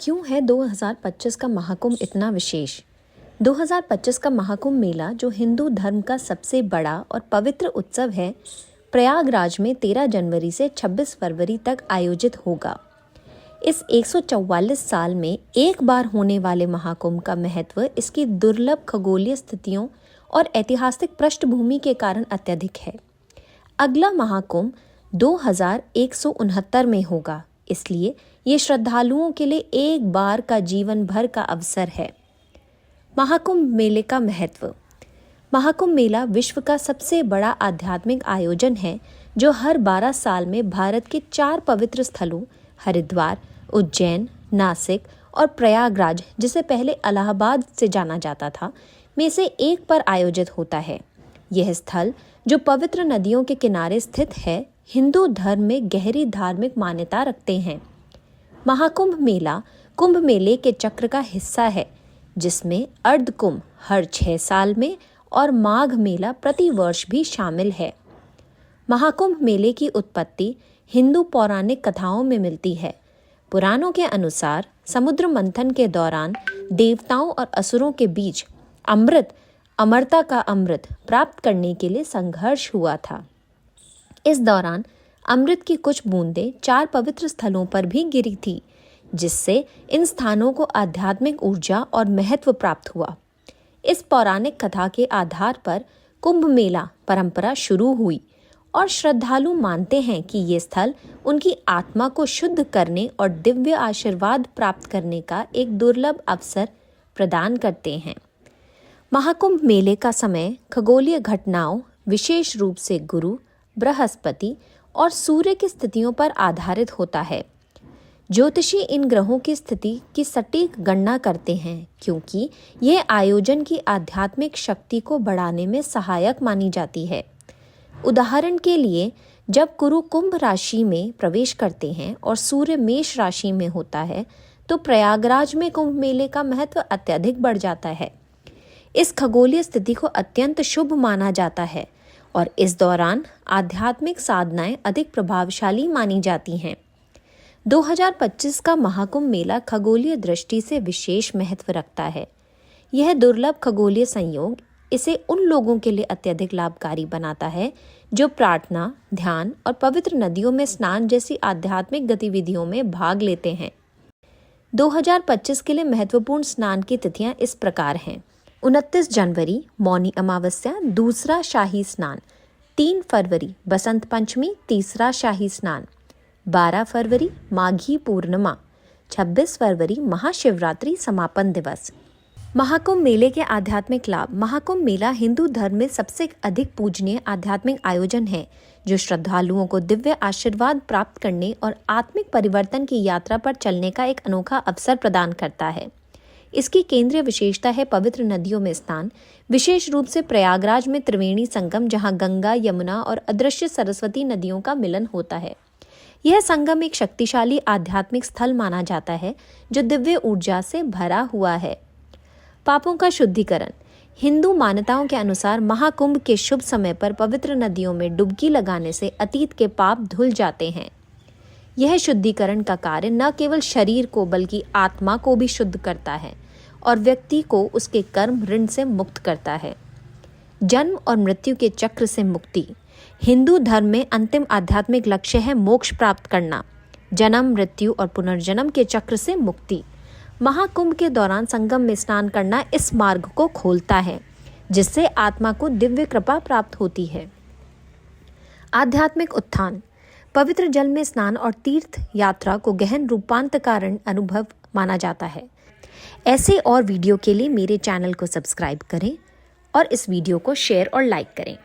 क्यों है 2025 का महाकुंभ इतना विशेष? 2025 का महाकुंभ मेला, जो हिंदू धर्म का सबसे बड़ा और पवित्र उत्सव है, प्रयागराज में 13 जनवरी से 26 फरवरी तक आयोजित होगा। इस 144 साल में एक बार होने वाले महाकुंभ का महत्व इसकी दुर्लभ खगोलीय स्थितियों और ऐतिहासिक पृष्ठभूमि के कारण अत्यधिक है। अगला महाकुंभ 2169 में होगा, इसलिए ये श्रद्धालुओं के लिए एक बार का जीवन भर का अवसर है। महाकुंभ मेले का महत्व। महाकुंभ मेला विश्व का सबसे बड़ा आध्यात्मिक आयोजन है, जो हर 12 साल में भारत के 4 पवित्र स्थलों हरिद्वार, उज्जैन, नासिक और प्रयागराज, जिसे पहले इलाहाबाद से जाना जाता था, में से एक पर आयोजित होता है। यह स्थल, जो पवित्र नदियों के किनारे स्थित है, हिंदू धर्म में गहरी धार्मिक मान्यता रखते हैं। महाकुंभ मेला कुंभ मेले के चक्र का हिस्सा है, जिसमें अर्ध कुंभ हर 6 साल में और माघ मेला प्रति वर्ष भी शामिल है। महाकुंभ मेले की उत्पत्ति हिंदू पौराणिक कथाओं में मिलती है। पुराणों के अनुसार समुद्र मंथन के दौरान देवताओं और असुरों के बीच अमरता का अमृत प्राप्त करने के लिए संघर्ष हुआ था। इस दौरान अमृत की कुछ बूंदें 4 पवित्र स्थलों पर भी गिरी थी, जिससे इन स्थानों को आध्यात्मिक ऊर्जा और महत्व प्राप्त हुआ। इस पौराणिक कथा के आधार पर कुंभ मेला परंपरा शुरू हुई और श्रद्धालु मानते हैं कि ये स्थल उनकी आत्मा को शुद्ध करने और दिव्य आशीर्वाद प्राप्त करने का एक दुर्लभ अवसर प्रदान करते हैं। महाकुंभ मेले का समय खगोलीय घटनाओं, विशेष रूप से गुरु, बृहस्पति और सूर्य की स्थितियों पर आधारित होता है। ज्योतिषी इन ग्रहों की स्थिति की सटीक गणना करते हैं, क्योंकि यह आयोजन की आध्यात्मिक शक्ति को बढ़ाने में सहायक मानी जाती है। उदाहरण के लिए, जब गुरु कुंभ राशि में प्रवेश करते हैं और सूर्य मेष राशि में होता है, तो प्रयागराज में कुंभ मेले का महत्व अत्यधिक बढ़ जाता है। इस खगोलीय स्थिति को अत्यंत शुभ माना जाता है और इस दौरान आध्यात्मिक साधनाएं अधिक प्रभावशाली मानी जाती हैं। 2025 का महाकुंभ मेला खगोलीय दृष्टि से विशेष महत्व रखता है। यह दुर्लभ खगोलीय संयोग इसे उन लोगों के लिए अत्यधिक लाभकारी बनाता है जो प्रार्थना, ध्यान और पवित्र नदियों में स्नान जैसी आध्यात्मिक गतिविधियों में भाग लेते हैं। 2025 के लिए महत्वपूर्ण स्नान की तिथियां इस प्रकार हैं: 29 जनवरी मौनी अमावस्या, दूसरा शाही स्नान; 3 फरवरी बसंत पंचमी, तीसरा शाही स्नान; 12 फरवरी माघी पूर्णिमा; 26 फरवरी महाशिवरात्रि समापन दिवस। महाकुंभ मेले के आध्यात्मिक लाभ। महाकुंभ मेला हिंदू धर्म में सबसे अधिक पूजनीय आध्यात्मिक आयोजन है, जो श्रद्धालुओं को दिव्य आशीर्वाद प्राप्त करने और आत्मिक परिवर्तन की यात्रा पर चलने का एक अनोखा अवसर प्रदान करता है। इसकी केंद्रीय विशेषता है पवित्र नदियों में स्नान, विशेष रूप से प्रयागराज में त्रिवेणी संगम, जहां गंगा, यमुना और अदृश्य सरस्वती नदियों का मिलन होता है। यह संगम एक शक्तिशाली आध्यात्मिक स्थल माना जाता है, जो दिव्य ऊर्जा से भरा हुआ है। पापों का शुद्धिकरण। हिंदू मान्यताओं के अनुसार महाकुंभ के शुभ समय पर पवित्र नदियों में डुबकी लगाने से अतीत के पाप धुल जाते हैं। यह शुद्धिकरण का कार्य न केवल शरीर को बल्कि आत्मा को भी शुद्ध करता है और व्यक्ति को उसके कर्म ऋण से मुक्त करता है। जन्म और मृत्यु के चक्र से मुक्ति। हिंदू धर्म में अंतिम आध्यात्मिक लक्ष्य है मोक्ष प्राप्त करना। जन्म, मृत्यु और पुनर्जन्म के चक्र से मुक्ति। महाकुंभ के दौरान संगम में स्नान करना इस मार्ग को खोलता है, जिससे आत्मा को दिव्य कृपा प्राप्त होती है। आध्यात्मिक उत्थान। पवित्र जल में स्नान और तीर्थ यात्रा को गहन रूपांतरण अनुभव माना जाता है। ऐसे और वीडियो के लिए मेरे चैनल को सब्सक्राइब करें और इस वीडियो को शेयर और लाइक करें।